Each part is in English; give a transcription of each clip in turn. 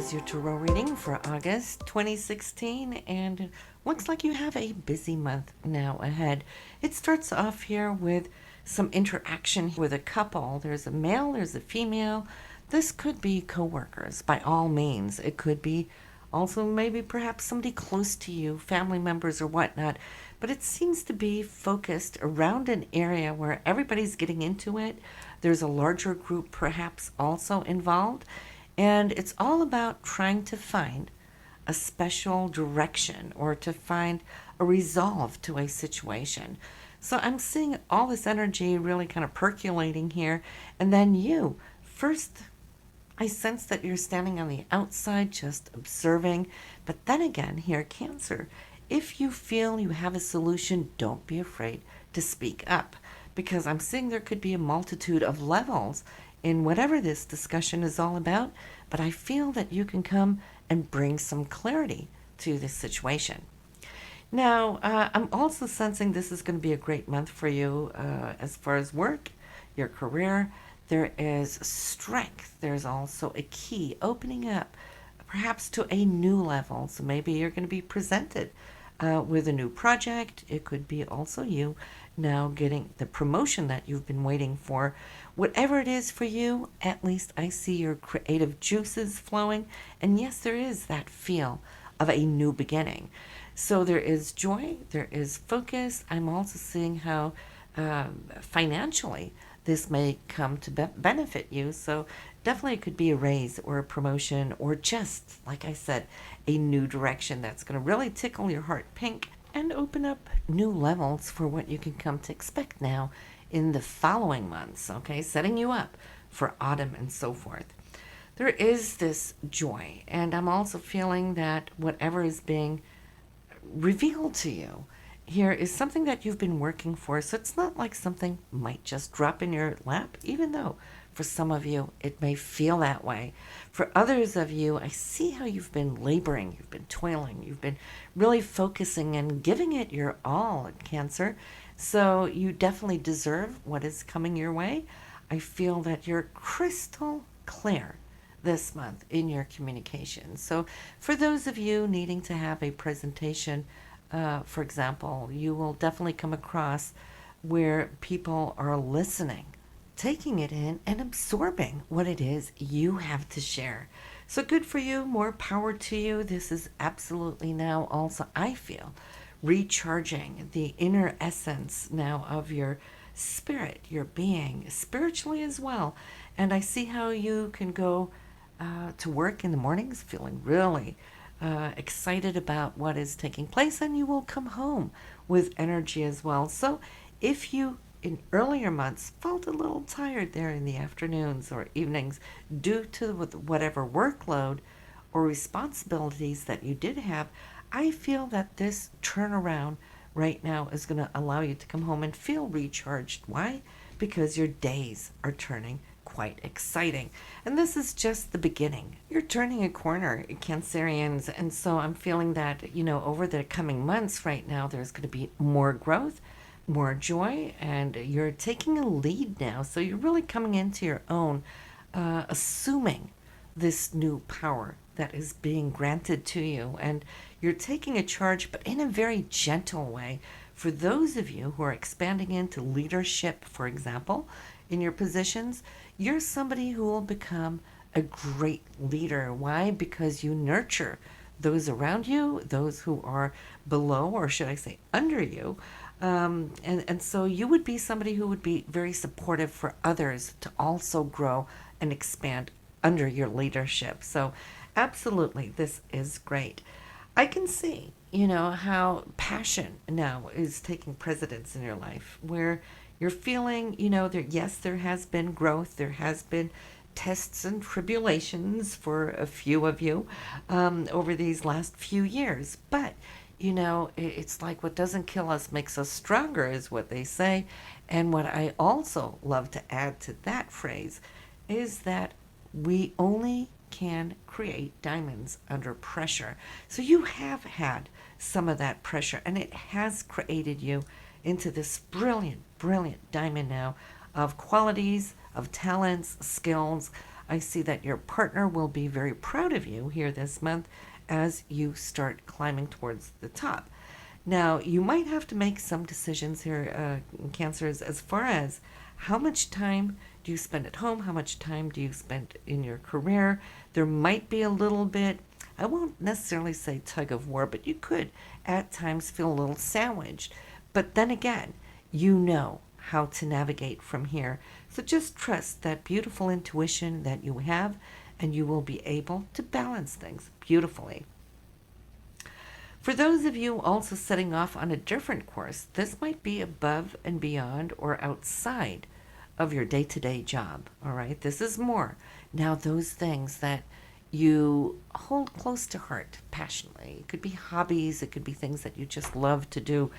is your tarot reading for August 2016, and it looks like you have a busy month now ahead. It starts off here with some interaction with a couple. There's a male, there's a female. This could be coworkers, by all means. It could be also maybe perhaps somebody close to you, family members or whatnot. But it seems to be focused around an area where everybody's getting into it. There's a larger group perhaps also involved. And it's all about trying to find a special direction or to find a resolve to a situation. So I'm seeing all this energy really kind of percolating here. And then you, first, I sense that you're standing on the outside just observing. But then again, here, Cancer, if you feel you have a solution, don't be afraid to speak up. Because I'm seeing there could be a multitude of levels in whatever this discussion is all about, but I feel that you can come and bring some clarity to this situation. Now, I'm also sensing this is going to be a great month for you as far as work, your career. There is strength. There's also a key opening up, perhaps to a new level. So maybe you're going to be presented with a new project. It could be also you now getting the promotion that you've been waiting for. Whatever it is for you, at least I see your creative juices flowing. And yes, there is that feel of a new beginning. So there is joy, there is focus. I'm also seeing how financially this may come to benefit you. So definitely it could be a raise or a promotion or just, like I said, a new direction that's going to really tickle your heart pink and open up new levels for what you can come to expect now in the following months, okay? Setting you up for autumn and so forth. There is this joy, and I'm also feeling that whatever is being revealed to you here is something that you've been working for. So it's not like something might just drop in your lap, even though for some of you it may feel that way. For others of you, I see how you've been laboring, you've been toiling, you've been really focusing and giving it your all, Cancer. So you definitely deserve what is coming your way. I feel that you're crystal clear this month in your communication. So for those of you needing to have a presentation, for example, you will definitely come across where people are listening, taking it in and absorbing what it is you have to share. So good for you, more power to you. This is absolutely now also, I feel, recharging the inner essence now of your spirit, your being, spiritually as well. And I see how you can go to work in the mornings feeling really excited about what is taking place, and you will come home with energy as well. So if you in earlier months felt a little tired there in the afternoons or evenings due to whatever workload or responsibilities that you did have, I feel that this turnaround right now is going to allow you to come home and feel recharged. Why? Because your days are turning quite exciting. And this is just the beginning. You're turning a corner, Cancerians. And so I'm feeling that, over the coming months right now, there's going to be more growth, more joy, and you're taking a lead now. So you're really coming into your own, assuming this new power that is being granted to you. And you're taking a charge, but in a very gentle way. For those of you who are expanding into leadership, for example, in your positions, you're somebody who will become a great leader. Why? Because you nurture those around you, those who are below, or should I say under you. And so you would be somebody who would be very supportive for others to also grow and expand under your leadership. So absolutely, this is great. I can see, how passion now is taking precedence in your life, where you're feeling, there has been growth, there has been tests and tribulations for a few of you over these last few years. But, it's like what doesn't kill us makes us stronger, is what they say. And what I also love to add to that phrase is that we only can create diamonds under pressure. So you have had some of that pressure, and it has created you into this brilliant, brilliant diamond now of qualities, of talents, skills. I see that your partner will be very proud of you here this month as you start climbing towards the top. Now, you might have to make some decisions here, Cancers, as far as how much time do you spend at home? How much time do you spend in your career? There might be a little bit, I won't necessarily say tug of war, but you could at times feel a little sandwiched. But then again, you know how to navigate from here. So just trust that beautiful intuition that you have, and you will be able to balance things beautifully. For those of you also setting off on a different course, this might be above and beyond or outside of your day to day job. All right, this is more. Now, those things that you hold close to heart passionately, it could be hobbies, it could be things that you just love to do.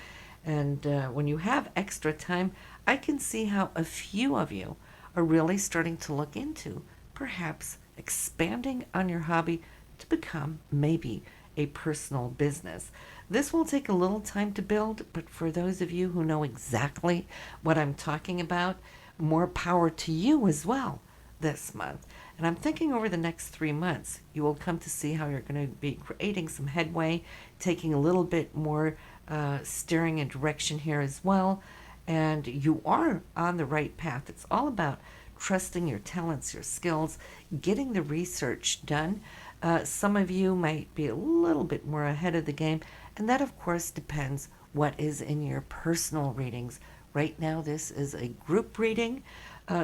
And when you have extra time, I can see how a few of you are really starting to look into perhaps expanding on your hobby to become maybe a personal business. This will take a little time to build, but for those of you who know exactly what I'm talking about, more power to you as well this month. And I'm thinking over the next 3 months, you will come to see how you're going to be creating some headway, taking a little bit more steering and direction here as well. And you are on the right path. It's all about trusting your talents, your skills, getting the research done. Some of you might be a little bit more ahead of the game, and that, of course, depends what is in your personal readings. Right now, this is a group reading,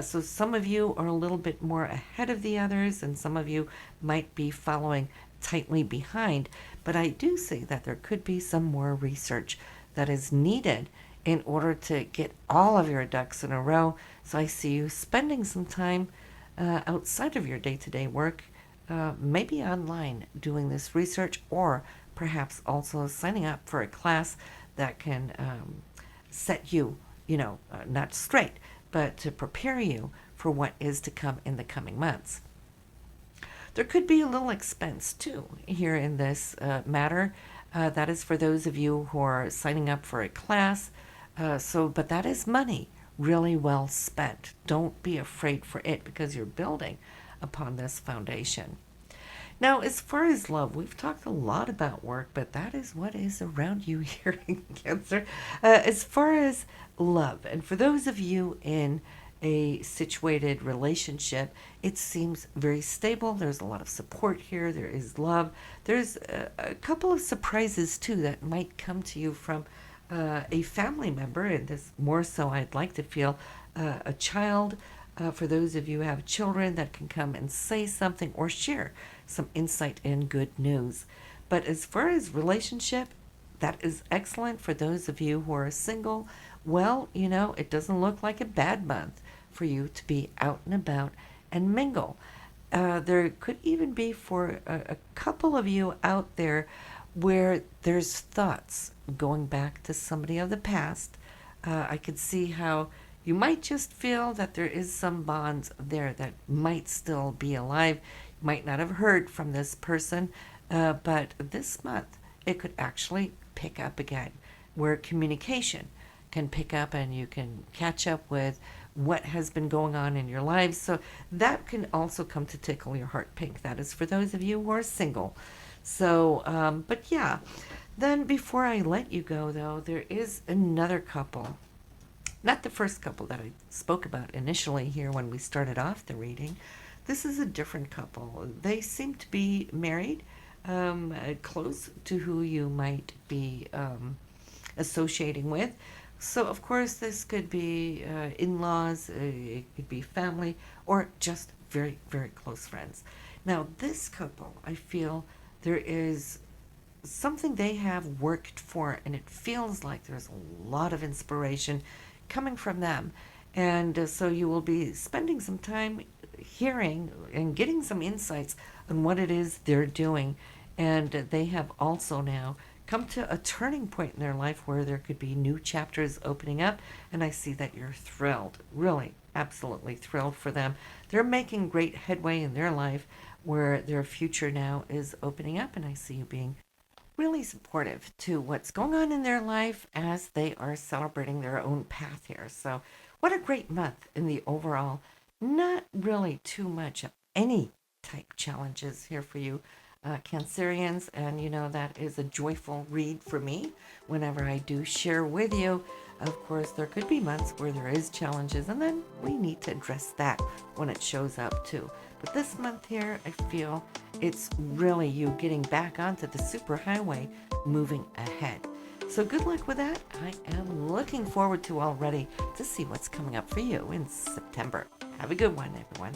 so some of you are a little bit more ahead of the others, and some of you might be following tightly behind. But I do see that there could be some more research that is needed in order to get all of your ducks in a row. So I see you spending some time outside of your day to day work, maybe online doing this research, or perhaps also signing up for a class that can set you, not straight, but to prepare you for what is to come in the coming months. There could be a little expense too here in this matter. That is for those of you who are signing up for a class. But that is money really well spent. Don't be afraid for it because you're building upon this foundation. Now, as far as love, we've talked a lot about work, but that is what is around you here in Cancer. As far as love, and for those of you in a situated relationship, it seems very stable. There's a lot of support here. There is love. There's a couple of surprises, too, that might come to you from a family member, and this more so I'd like to feel a child. For those of you who have children that can come and say something or share some insight and good news. But as far as relationship, that is excellent for those of you who are single. Well, it doesn't look like a bad month for you to be out and about and mingle. There could even be for a couple of you out there where there's thoughts going back to somebody of the past. I could see how you might just feel that there is some bonds there that might still be alive. You might not have heard from this person, but this month it could actually pick up again, where communication can pick up and you can catch up with what has been going on in your lives. So that can also come to tickle your heart pink. That is for those of you who are single. So, but yeah. Then before I let you go, though, there is another couple. Not the first couple that I spoke about initially here when we started off the reading. This is a different couple. They seem to be married, close to who you might be associating with. So, of course, this could be in-laws, it could be family, or just very, very close friends. Now, this couple, I feel there is something they have worked for, and it feels like there's a lot of inspiration coming from them. And so you will be spending some time hearing and getting some insights on what it is they're doing. And they have also now come to a turning point in their life where there could be new chapters opening up. And I see that you're thrilled, really, absolutely thrilled for them. They're making great headway in their life where their future now is opening up. And I see you being really supportive to what's going on in their life as they are celebrating their own path here. So, what a great month in the overall. Not really too much any type challenges here for you, Cancerians. And you know, that is a joyful read for me whenever I do share with you. Of course, there could be months where there is challenges, and then we need to address that when it shows up too. But this month here, I feel it's really you getting back onto the superhighway, moving ahead. So good luck with that. I am looking forward to already to see what's coming up for you in September. Have a good one, everyone.